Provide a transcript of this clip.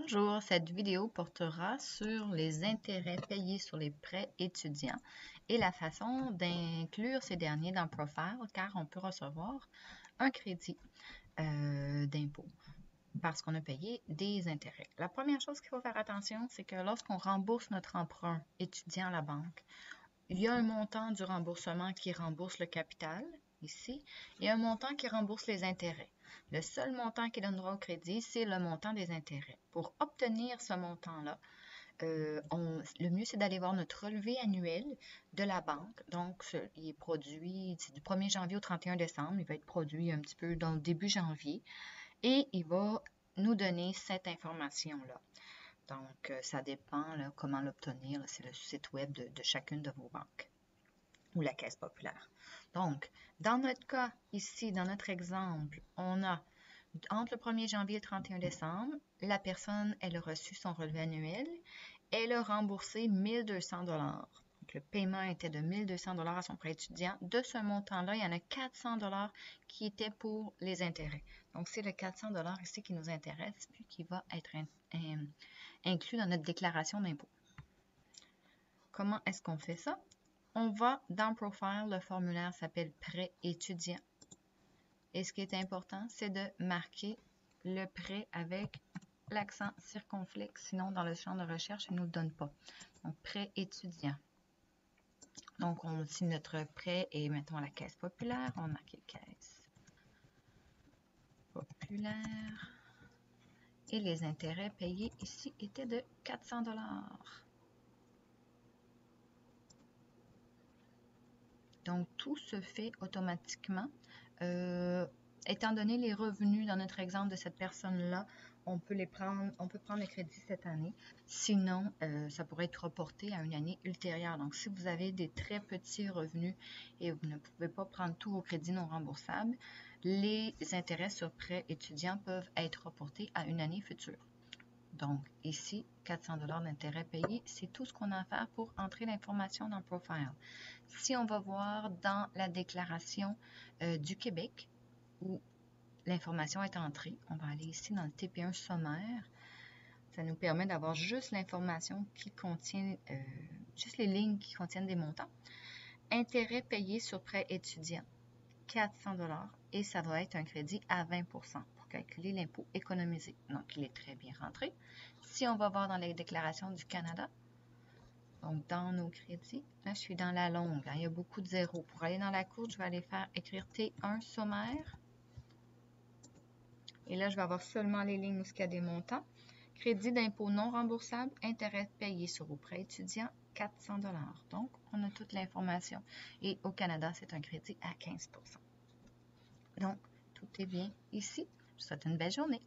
Bonjour, cette vidéo portera sur les intérêts payés sur les prêts étudiants et la façon d'inclure ces derniers dans Profile car on peut recevoir un crédit d'impôt parce qu'on a payé des intérêts. La première chose qu'il faut faire attention, c'est que lorsqu'on rembourse notre emprunt étudiant à la banque, il y a un montant du remboursement qui rembourse le capital, ici, et un montant qui rembourse les intérêts. Le seul montant qui donne droit au crédit, c'est le montant des intérêts. Pour obtenir ce montant-là, le mieux, c'est d'aller voir notre relevé annuel de la banque. Donc, il est produit du 1er janvier au 31 décembre. Il va être produit un petit peu dans le début janvier et il va nous donner cette information-là. Donc, ça dépend là, comment l'obtenir. C'est le site web de chacune de vos banques ou la Caisse populaire. Donc, dans notre cas, ici, dans notre exemple, on a entre le 1er janvier et le 31 décembre, la personne, elle a reçu son relevé annuel. Elle a remboursé 1200 $. Donc, le paiement était de 1200 $ à son prêt étudiant. De ce montant-là, il y en a 400 $ qui étaient pour les intérêts. Donc, c'est le 400 $ ici qui nous intéresse, puis qui va être inclus dans notre déclaration d'impôt. Comment est-ce qu'on fait ça? On va dans Profile, le formulaire s'appelle Prêt étudiant. Et ce qui est important, c'est de marquer le prêt avec l'accent circonflexe. Sinon, dans le champ de recherche, il ne nous le donne pas. Donc, prêt étudiant. Donc, si notre prêt est, mettons, à la Caisse populaire, on marque Caisse populaire. Et les intérêts payés ici étaient de 400 $. Donc, tout se fait automatiquement. Étant donné les revenus dans notre exemple de cette personne-là, on peut prendre les crédits cette année. Sinon, ça pourrait être reporté à une année ultérieure. Donc, si vous avez des très petits revenus et vous ne pouvez pas prendre tous vos crédits non remboursables, les intérêts sur prêts étudiants peuvent être reportés à une année future. Donc, ici, 400 $ d'intérêts payés, c'est tout ce qu'on a à faire pour entrer l'information dans Profile. Si on va voir dans la déclaration du Québec, où l'information est entrée, on va aller ici dans le TP1 sommaire. Ça nous permet d'avoir juste l'information qui contient, juste les lignes qui contiennent des montants. Intérêts payés sur prêt étudiant, 400 $, et ça va être un crédit à 20 % pour calculer l'impôt économisé. Donc, il est très bien rentré. Si on va voir dans les déclarations du Canada, donc dans nos crédits, là, je suis dans la longue. Hein, il y a beaucoup de zéros. Pour aller dans la courte, je vais aller écrire T1 sommaire. Et là, je vais avoir seulement les lignes où il y a des montants. Crédit d'impôt non remboursable, intérêt payé sur vos prêts étudiants, 400 $. Donc, on a toute l'information. Et au Canada, c'est un crédit à 15 %. Donc, tout est bien ici. Je vous souhaite une belle journée.